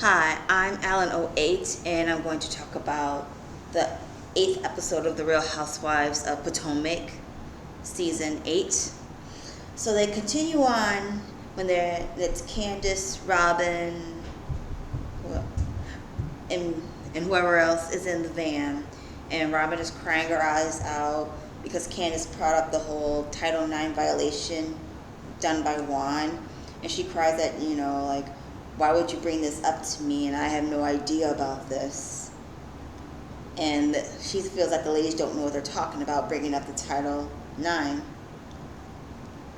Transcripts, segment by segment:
Hi, I'm Alan08, and I'm going to talk about the eighth episode of The Real Housewives of Potomac, season 8. So they continue on when it's Candace, Robin, well, and, and whoever else is in the van, and Robin is crying her eyes out because Candace brought up the whole Title IX violation done by Juan, and she cries that, like, why would you bring this up to me and I have no idea about this? And she feels like the ladies don't know what they're talking about bringing up the Title IX.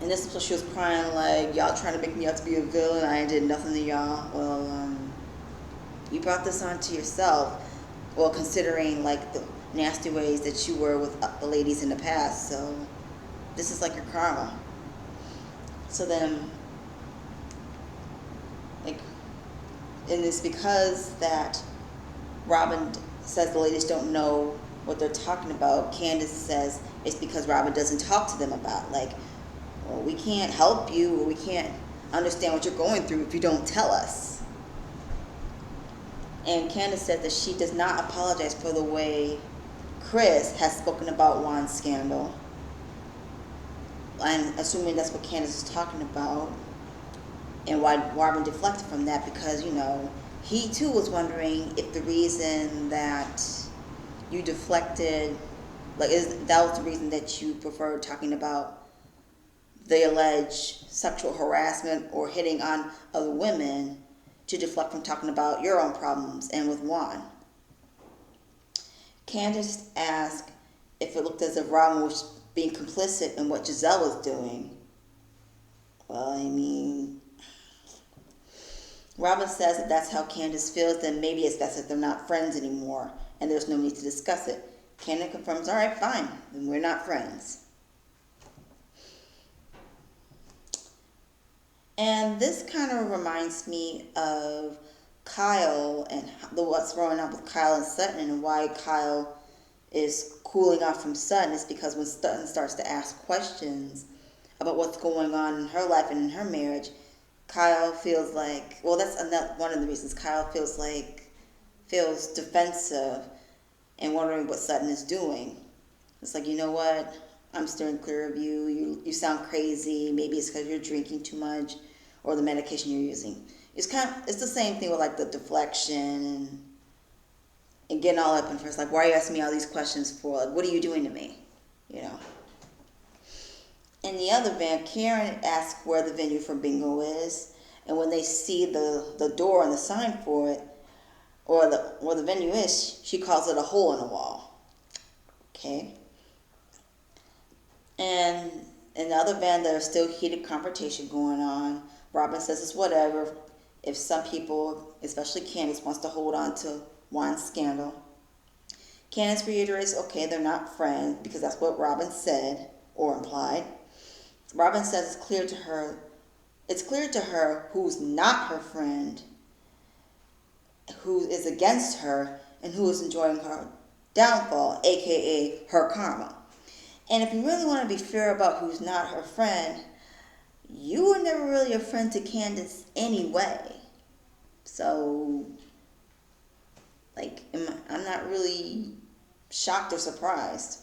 And this is what she was crying like, y'all trying to make me out to be a villain. I did nothing to y'all. Well, you brought this on to yourself. Well, considering like the nasty ways that you were with the ladies in the past. So this is like your karma. So then, like, and it's because that Robin says the ladies don't know what they're talking about. Candace says it's because Robin doesn't talk to them about, like, well, we can't help you, or we can't understand what you're going through if you don't tell us. And Candace said that she does not apologize for the way Chris has spoken about Juan's scandal. I'm assuming that's what Candace is talking about, and why Robin deflected from that, because, he too was wondering if the reason that you deflected, like, that was the reason that you preferred talking about the alleged sexual harassment or hitting on other women to deflect from talking about your own problems and with Juan. Candace asked if it looked as if Robin was being complicit in what Giselle was doing. Well, I mean, Robin says if that's how Candace feels, then maybe it's best that they're not friends anymore, and there's no need to discuss it. Candace confirms, all right, fine, then we're not friends. And this kind of reminds me of Kyle and what's going on with Kyle and Sutton, and why Kyle is cooling off from Sutton is because when Sutton starts to ask questions about what's going on in her life and in her marriage, Kyle feels like, well, that's one of the reasons Kyle feels defensive and wondering what Sutton is doing. It's like, you know what? I'm steering clear of you. You sound crazy. Maybe it's because you're drinking too much or the medication you're using. It's the same thing with like the deflection and getting all up in first. Like, why are you asking me all these questions for? Like, what are you doing to me? In the other van, Karen asks where the venue for bingo is, and when they see the door and the sign for it, or where the venue is, she calls it a hole in the wall. Okay. And in the other van, there's still heated confrontation going on. Robin says it's whatever if some people, especially Candace, wants to hold on to Juan's scandal. Candace reiterates, okay, they're not friends, because that's what Robin said or implied. Robin says it's clear to her who's not her friend, who is against her, and who is enjoying her downfall, aka her karma. And if you really want to be fair about who's not her friend, you were never really a friend to Candace anyway. So, like, I'm not really shocked or surprised.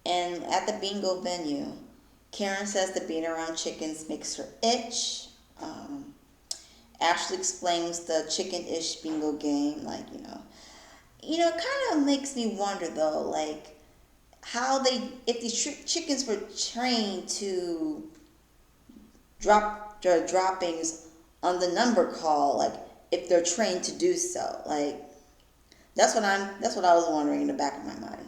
And at the bingo venue, Karen says that being around chickens makes her itch. Ashley explains the chicken-ish bingo game, like, it kind of makes me wonder though, like, how if these chickens were trained to drop their droppings on the number call, like, if they're trained to do so, like, that's what I was wondering in the back of my mind.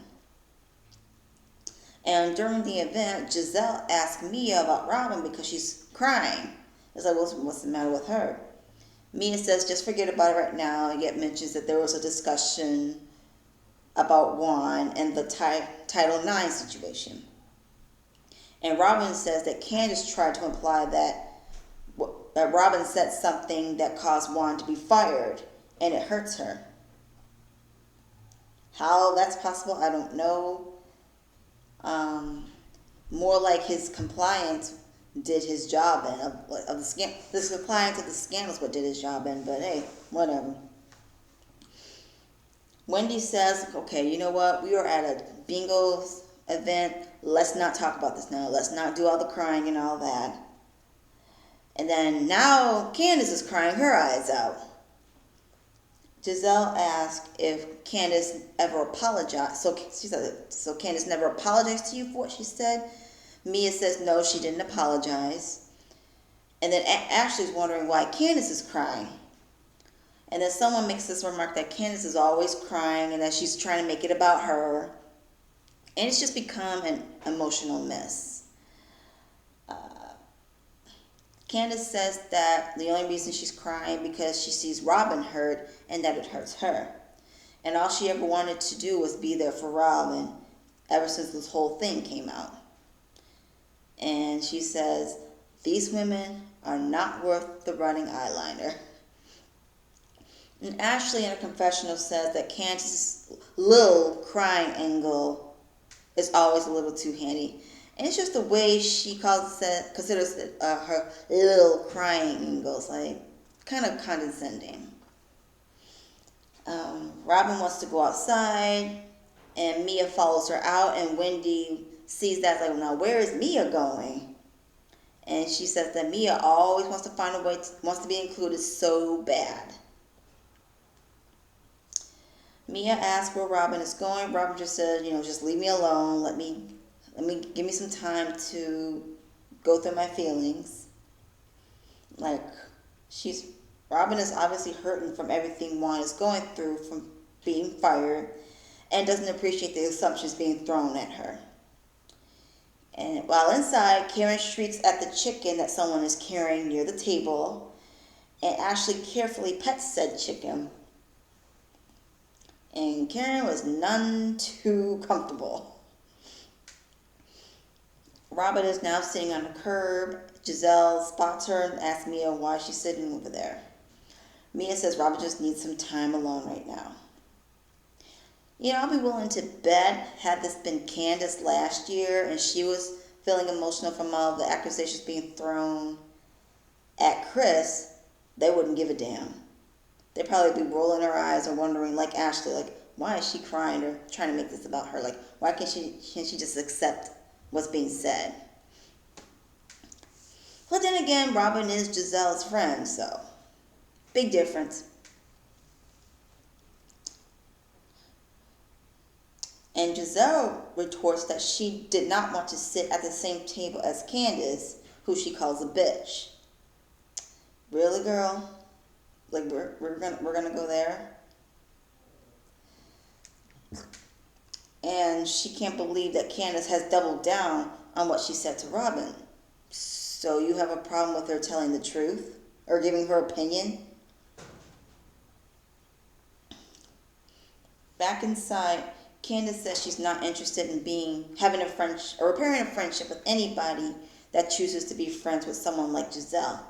And during the event, Giselle asked Mia about Robin because she's crying. It's like, what's the matter with her? Mia says, just forget about it right now, and yet mentions that there was a discussion about Juan and the Title IX situation. And Robin says that Candace tried to imply that Robin said something that caused Juan to be fired, and it hurts her. How that's possible, I don't know. More like his compliance did his job in of the scam. This client of the scandals, what did his job in, but hey, whatever. Wendy says, okay, you know what? We are at a bingo event. Let's not talk about this now. Let's not do all the crying and all that. And then now Candace is crying her eyes out. Giselle asked if Candace ever apologized. So she said, so Candace never apologized to you for what she said? Mia says, no, she didn't apologize. And then Ashley's wondering why Candace is crying. And then someone makes this remark that Candace is always crying and that she's trying to make it about her. And it's just become an emotional mess. Candace says that the only reason she's crying because she sees Robin hurt and that it hurts her. And all she ever wanted to do was be there for Robin ever since this whole thing came out. And she says, these women are not worth the running eyeliner. And Ashley in a confessional says that Candace's little crying angle is always a little too handy. And it's just the way she considers it, her little crying angles, like kind of condescending. Robin wants to go outside, and Mia follows her out, and Wendy sees that, like, now where is Mia going? And she says that Mia always wants to find a way, wants to be included so bad. Mia asks where Robin is going. Robin just says, just leave me alone. Let me give me some time to go through my feelings. Like, Robin is obviously hurting from everything Juan is going through from being fired and doesn't appreciate the assumptions being thrown at her. And while inside, Karen shrieks at the chicken that someone is carrying near the table, and Ashley carefully pets said chicken. And Karen was none too comfortable. Robin is now sitting on the curb. Giselle spots her and asks Mia why she's sitting over there. Mia says Robin just needs some time alone right now. I'll be willing to bet had this been Candace last year and she was feeling emotional from all the accusations being thrown at Chris, they wouldn't give a damn. They'd probably be rolling their eyes or wondering, like Ashley, like, why is she crying or trying to make this about her? Like, why can't she just accept what's being said? But then again, Robin is Giselle's friend, so big difference. And Giselle retorts that she did not want to sit at the same table as Candace, who she calls a bitch. Really, girl? Like, we're gonna go there? And she can't believe that Candace has doubled down on what she said to Robin. So you have a problem with her telling the truth or giving her opinion? Back inside, Candace says she's not interested in having a friendship or repairing a friendship with anybody that chooses to be friends with someone like Giselle.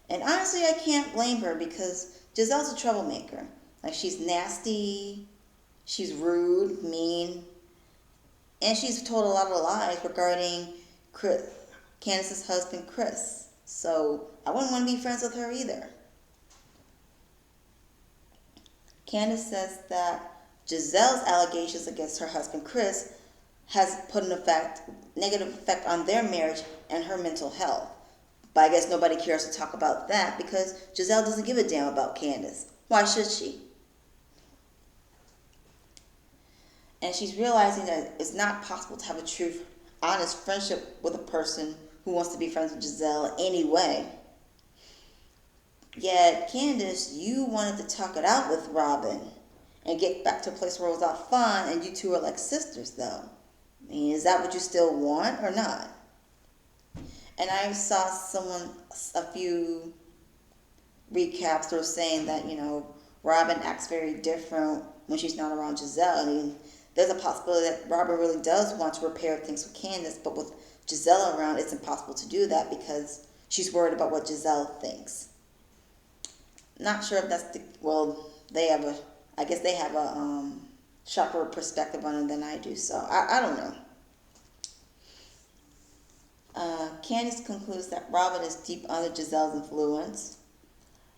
And honestly, I can't blame her because Giselle's a troublemaker. Like, she's nasty, she's rude, mean, and she's told a lot of lies regarding Candace's husband, Chris. So I wouldn't want to be friends with her either. Candace says that Giselle's allegations against her husband, Chris, has put an negative effect on their marriage and her mental health. But I guess nobody cares to talk about that because Giselle doesn't give a damn about Candace. Why should she? And she's realizing that it's not possible to have a true, honest friendship with a person who wants to be friends with Giselle anyway. Yet, Candace, you wanted to talk it out with Robin and get back to a place where it was all fun and you two are like sisters, though. I mean, is that what you still want or not? And I saw a few recaps were saying that, Robin acts very different when she's not around Giselle. I mean, there's a possibility that Robin really does want to repair things with Candace, but with Giselle around, it's impossible to do that because she's worried about what Giselle thinks. Not sure if that's I guess they have a sharper perspective on it than I do, so I don't know. Candace concludes that Robin is deep under Giselle's influence,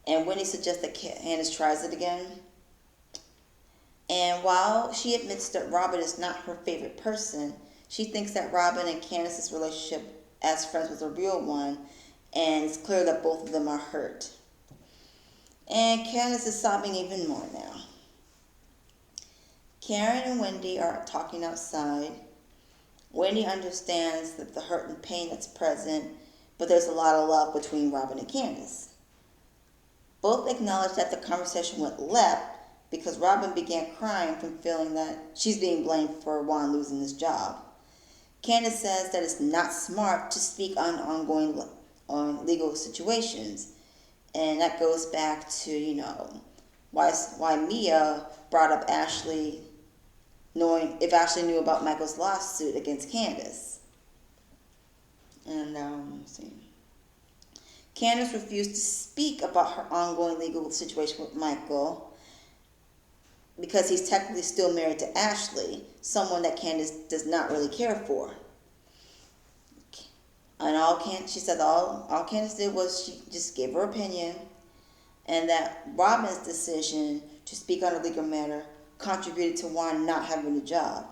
and Wendy suggests that Candace tries it again. And while she admits that Robin is not her favorite person, she thinks that Robin and Candace's relationship as friends was a real one, and it's clear that both of them are hurt. And Candace is sobbing even more now. Karen and Wendy are talking outside. Wendy understands that the hurt and pain that's present, but there's a lot of love between Robin and Candace. Both acknowledge that the conversation went left because Robin began crying from feeling that she's being blamed for Juan losing his job. Candace says that it's not smart to speak on on legal situations, and that goes back to why Mia brought up Ashley, knowing if Ashley knew about Michael's lawsuit against Candace. And let's see. Candace refused to speak about her ongoing legal situation with Michael because he's technically still married to Ashley, someone that Candace does not really care for. And she said all Candace did was she just gave her opinion, and that Robin's decision to speak on a legal matter contributed to Juan not having a job.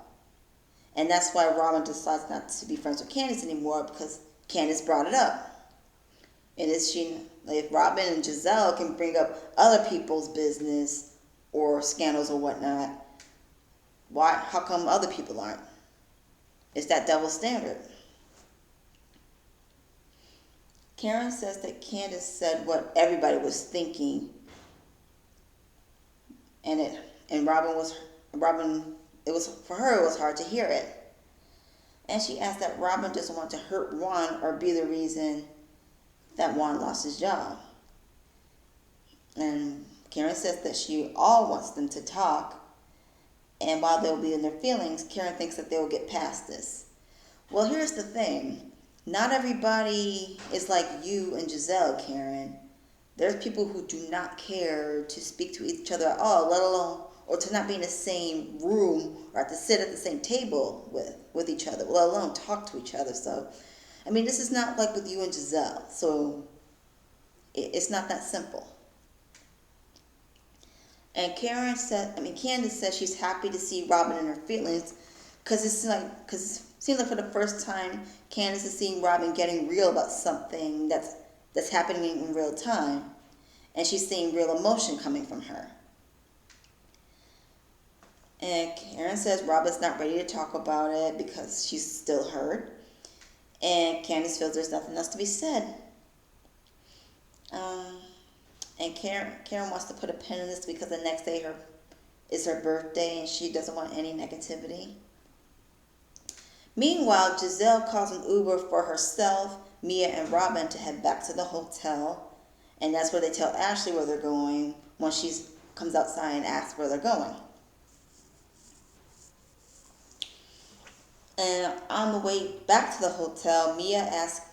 And that's why Robin decides not to be friends with Candace anymore, because Candace brought it up. And if Robin and Giselle can bring up other people's business or scandals or whatnot, how come other people aren't? It's that double standard. Karen says that Candace said what everybody was thinking, and Robin, it was for her, it was hard to hear it. And she asked that Robin doesn't want to hurt Juan or be the reason that Juan lost his job. And Karen says that she all wants them to talk, and while they'll be in their feelings, Karen thinks that they'll get past this. Well, here's the thing. Not everybody is like you and Giselle, Karen. There's people who do not care to speak to each other at all, let alone, or to not be in the same room or to sit at the same table with each other, let alone talk to each other. So, this is not like with you and Giselle. So, it's not that simple. And Candace says she's happy to see Robin in her feelings because it seems like for the first time, Candace is seeing Robin getting real about something that's happening in real time, and she's seeing real emotion coming from her. And Karen says Robin's not ready to talk about it because she's still hurt, and Candace feels there's nothing else to be said. And Karen wants to put a pin in this because the next day is her birthday, and she doesn't want any negativity. Meanwhile, Giselle calls an Uber for herself, Mia, and Robin to head back to the hotel. And that's where they tell Ashley where they're going when she comes outside and asks where they're going. And on the way back to the hotel, Mia asks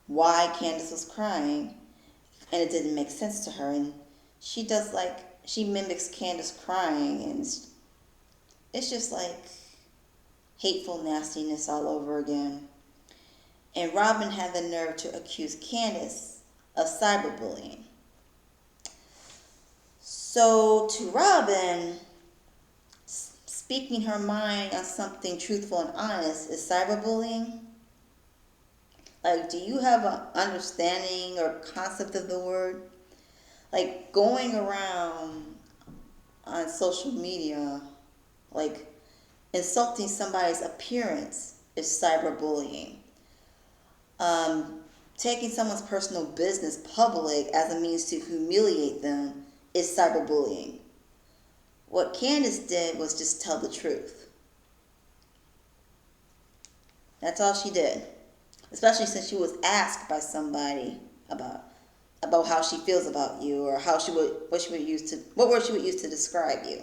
why Candace was crying. And it didn't make sense to her. And she mimics Candace crying. And it's just like hateful nastiness all over again. And Robin had the nerve to accuse Candace of cyberbullying. So to Robin, speaking her mind on something truthful and honest is cyberbullying. Like, do you have an understanding or concept of the word? Like, going around on social media, like, insulting somebody's appearance is cyberbullying. Taking someone's personal business public as a means to humiliate them is cyberbullying. What Candace did was just tell the truth. That's all she did. Especially since she was asked by somebody about how she feels about you, or what word she would use to describe you.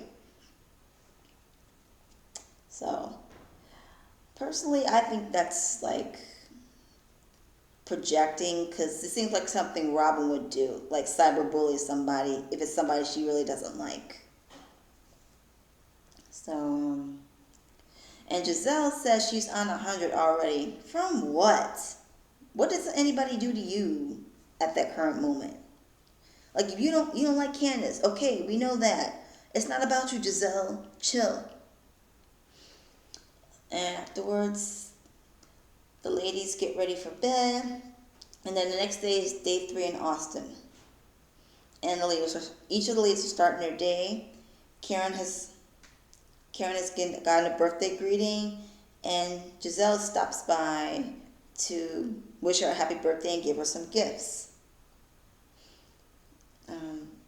So, personally, I think that's like projecting, because it seems like something Robin would do, like cyberbully somebody if it's somebody she really doesn't like. So, and Giselle says she's on 100 already. From what? What does anybody do to you at that current moment? Like, if you don't like Candace, okay, we know that. It's not about you, Giselle. Chill. And afterwards, the ladies get ready for bed. And then the next day is day 3 in Austin. And each of the ladies are starting their day. Karen has gotten a birthday greeting, and Giselle stops by to wish her a happy birthday and give her some gifts.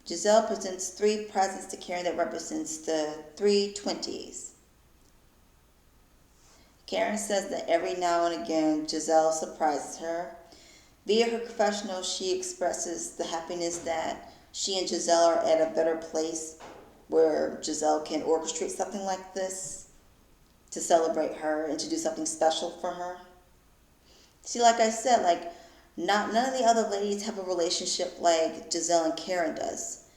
Giselle presents 3 presents to Karen that represents the 3 20s. Karen says that every now and again Giselle surprises her. Via her confessional, she expresses the happiness that she and Giselle are at a better place where Giselle can orchestrate something like this to celebrate her and to do something special for her. See, like I said, none of the other ladies have a relationship like Giselle and Karen does.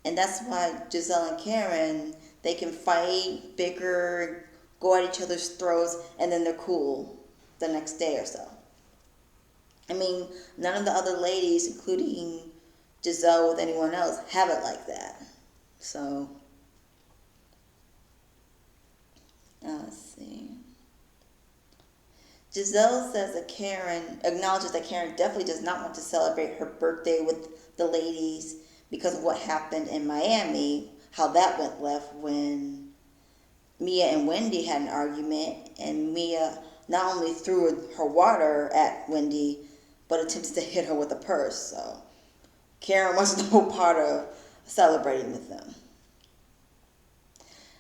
And that's why Giselle and Karen, they can fight, bicker, go at each other's throats, and then they're cool the next day or so. I mean, none of the other ladies, including Giselle with anyone else, have it like that. So, let's see. Giselle says that acknowledges that Karen definitely does not want to celebrate her birthday with the ladies because of what happened in Miami, how that went left when Mia and Wendy had an argument, and Mia not only threw her water at Wendy, but attempted to hit her with a purse. So Karen was no part of celebrating with them.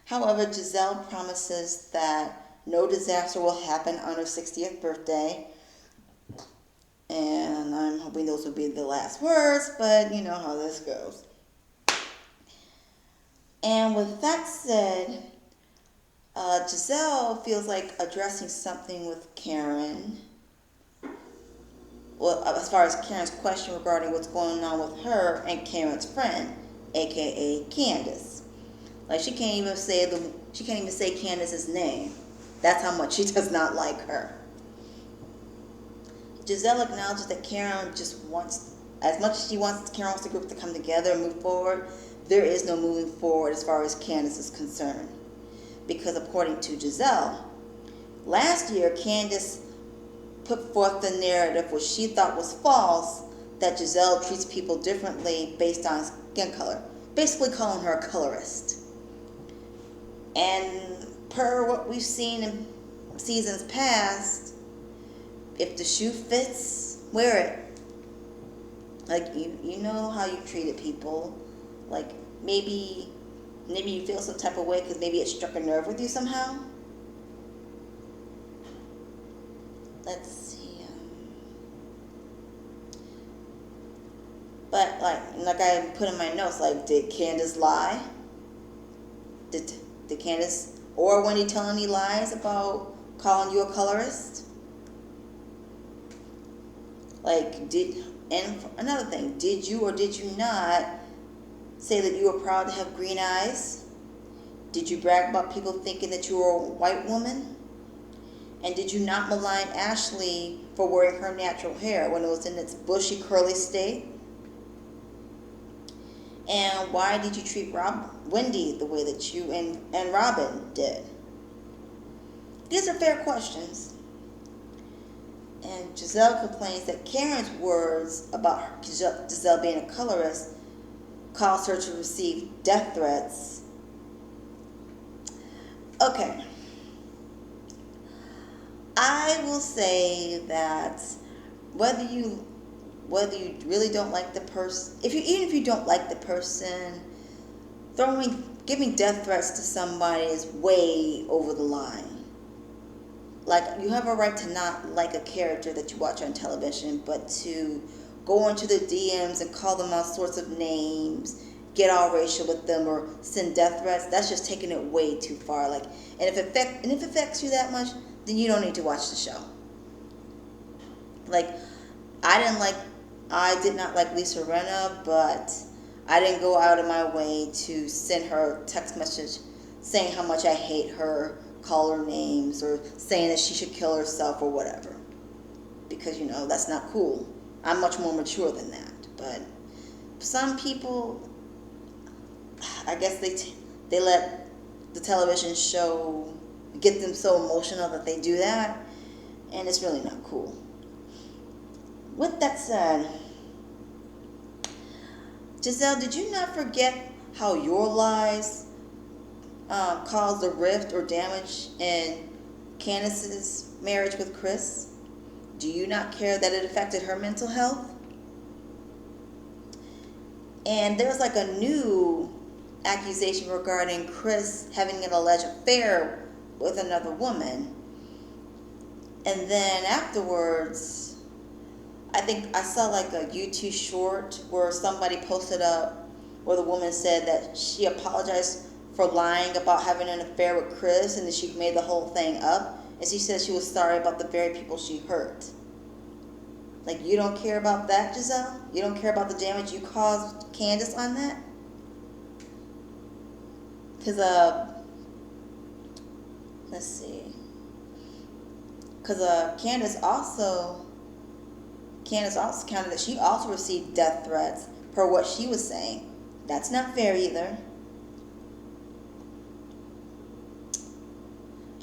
However, Giselle promises that no disaster will happen on her 60th birthday. And I'm hoping those will be the last words, but you know how this goes. And with that said, Giselle feels like addressing something with Karen. Well, as far as Karen's question regarding what's going on with her and Karen's friend, aka Candace. Like, she can't even say Candace's name. That's how much she does not like her. Giselle acknowledges that Karen just wants, as much as Karen wants the group to come together and move forward, there is no moving forward as far as Candace is concerned. Because according to Giselle, last year Candace put forth the narrative which she thought was false, that Giselle treats people differently based on skin color, basically calling her a colorist. And per what we've seen in seasons past, if the shoe fits, wear it. Like, you know how you treated people. Like, maybe you feel some type of way because maybe it struck a nerve with you somehow. Let's see. But like I put in my notes, like, did Candace lie? Did Candace or Wendy tell any lies about calling you a colorist? And another thing, did you or did you not say that you were proud to have green eyes? Did you brag about people thinking that you were a white woman? And did you not malign Ashley for wearing her natural hair when it was in its bushy, curly state? And why did you treat Wendy the way that you and Robin did? These are fair questions. And Giselle complains that Karen's words about Giselle being a colorist caused her to receive death threats. Okay. I will say that whether you really don't like the person, even if you don't like the person, giving death threats to somebody is way over the line. Like, you have a right to not like a character that you watch on television, but to go into the DMs and call them all sorts of names, get all racial with them, or send death threats, that's just taking it way too far. Like, and if it affects you that much, then you don't need to watch the show. Like, I did not like Lisa Rinna, but I didn't go out of my way to send her a text message saying how much I hate her, call her names, or saying that she should kill herself or whatever. because, that's not cool. I'm much more mature than that. But some people, I guess they let the television show get them so emotional that they do that, and it's really not cool. With that said, Giselle, did you not forget how your lies caused a rift or damage in Candace's marriage with Chris? Do you not care that it affected her mental health? And there's like a new accusation regarding Chris having an alleged affair with another woman. And then afterwards, I think I saw like a YouTube short where somebody posted up where the woman said that she apologized for lying about having an affair with Chris, and then she made the whole thing up. And she said she was sorry about the very people she hurt. Like, you don't care about that, Giselle? You don't care about the damage you caused Candace on that? Because, let's see. Because Candace also counted that she also received death threats per what she was saying. That's not fair either.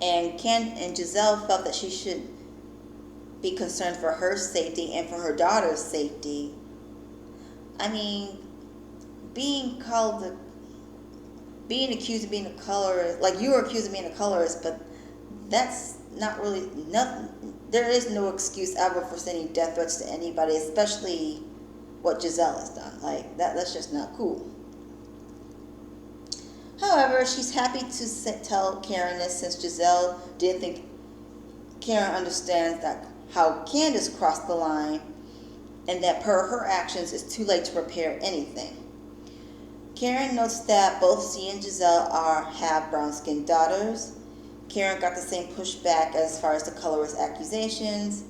And Giselle felt that she should be concerned for her safety and for her daughter's safety. I mean, being accused of being a colorist, like you were accused of being a colorist, but that's not really nothing. There is no excuse ever for sending death threats to anybody, especially what Giselle has done. Like that's just not cool. However, she's happy to tell Karen this, since Giselle didn't think Karen understands that how Candace crossed the line, and that per her actions it's too late to repair anything. Karen notes that both she and Giselle have brown-skinned daughters. Karen got the same pushback as far as the colorist accusations.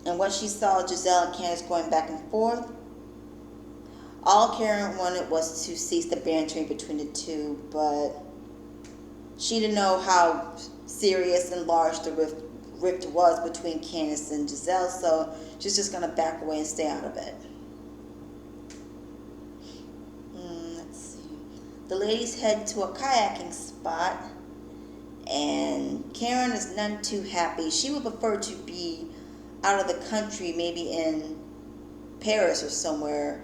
And what she saw Giselle and Candace going back and forth, all Karen wanted was to cease the bantering between the two, but she didn't know how serious and large the rift was between Candace and Giselle, so she's just going to back away and stay out of it. Let's see. The ladies head to a kayaking spot, and Karen is none too happy. She would prefer to be out of the country, maybe in Paris or somewhere,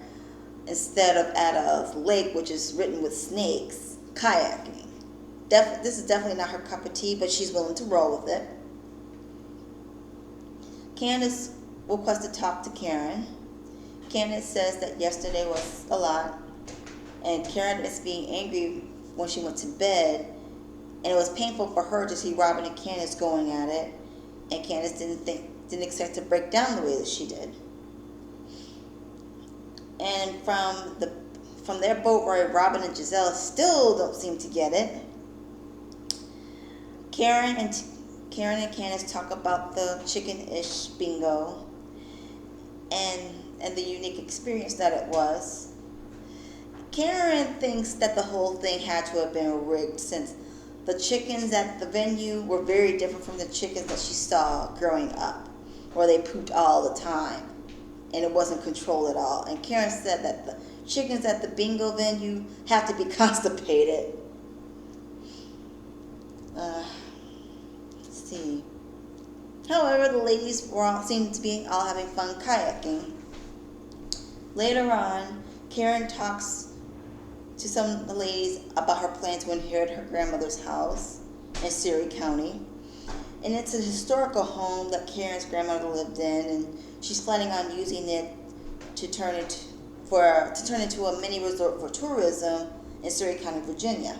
instead of at a lake which is ridden with snakes, kayaking. This is definitely not her cup of tea, but she's willing to roll with it. Candace requests to talk to Karen. Candace says that yesterday was a lot, and Karen is being angry when she went to bed, and it was painful for her to see Robin and Candace going at it, and Candace didn't expect to break down the way that she did. And from their boat ride, Robin and Giselle still don't seem to get it. Karen and Candace talk about the chicken-ish bingo and the unique experience that it was. Karen thinks that the whole thing had to have been rigged, since the chickens at the venue were very different from the chickens that she saw growing up, where they pooped all the time and it wasn't controlled at all. And Karen said that the chickens at the bingo venue have to be constipated. Let's see. However, the ladies seemed to be all having fun kayaking. Later on, Karen talks to some of the ladies about her plan to inherit her grandmother's house in Surrey County. And it's a historical home that Karen's grandmother lived in, and she's planning on using it to turn into a mini resort for tourism in Surrey County, Virginia.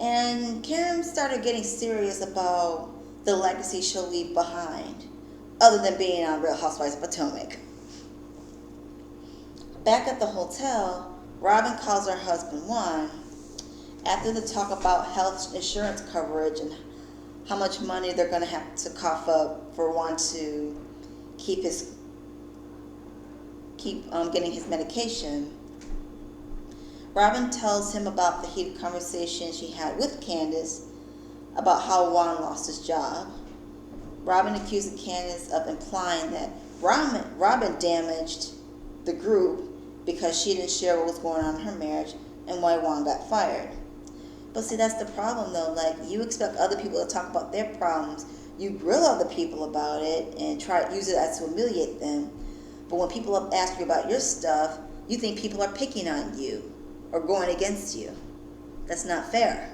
And Karen started getting serious about the legacy she'll leave behind, other than being on Real Housewives of Potomac. Back at the hotel, Robin calls her husband Juan after the talk about health insurance coverage and how much money they're going to have to cough up for Juan to keep getting his medication. Robin tells him about the heated conversation she had with Candace about how Juan lost his job. Robin accusing Candace of implying that Robin damaged the group because she didn't share what was going on in her marriage and why Juan got fired. But see, that's the problem though. Like, you expect other people to talk about their problems. You grill other people about it and try to use it as to humiliate them. But when people ask you about your stuff, you think people are picking on you or going against you. That's not fair.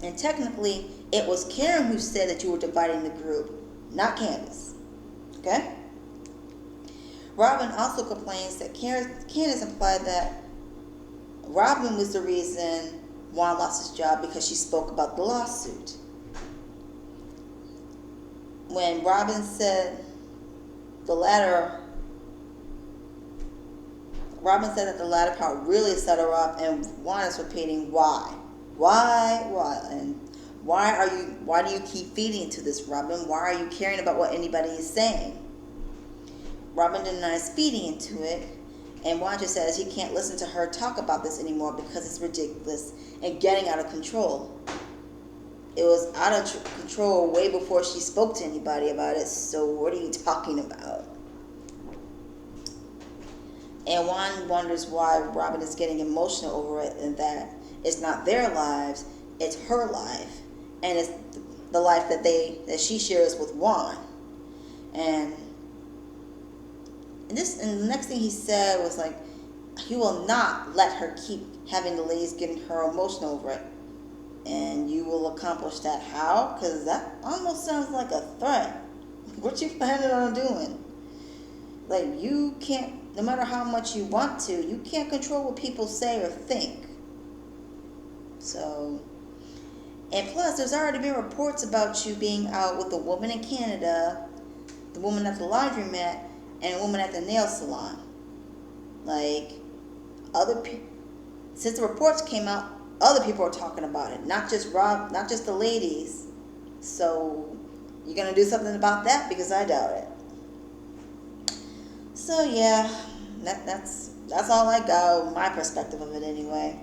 And technically, it was Karen who said that you were dividing the group, not Candace. Okay? Robin also complains that Candace implied that Robin was the reason Juan lost his job because she spoke about the lawsuit. When Robin said that the latter part really set her off, and Juan is repeating why, and why do you keep feeding into this, Robin? Why are you caring about what anybody is saying? Robin denies feeding into it, and Juan just says he can't listen to her talk about this anymore because it's ridiculous and getting out of control. It was out of control way before she spoke to anybody about it, so what are you talking about? And Juan wonders why Robin is getting emotional over it, and that it's not their lives, it's her life, and it's the life that she shares with Juan. And the next thing he said was like, he will not let her keep having the ladies getting her emotional over it. And you will accomplish that how? Because that almost sounds like a threat. What you planning on doing? Like, you can't, no matter how much you want to, you can't control what people say or think. So, and plus, there's already been reports about you being out with a woman in Canada, the woman at the laundromat, and a woman at the nail salon. Like, other people, since the reports came out, other people are talking about it, not just not just the ladies. So, you're gonna do something about that? Because I doubt it. So yeah, that's all I got. My perspective of it, anyway.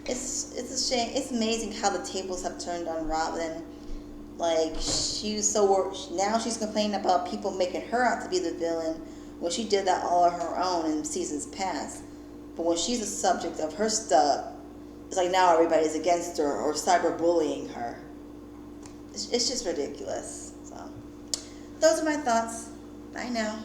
It's a shame. It's amazing how the tables have turned on Robin. Like, now she's complaining about people making her out to be the villain when she did that all on her own in seasons past. But when she's the subject of her stuff, it's like now everybody's against her or cyberbullying her. It's just ridiculous. So, those are my thoughts. Bye now.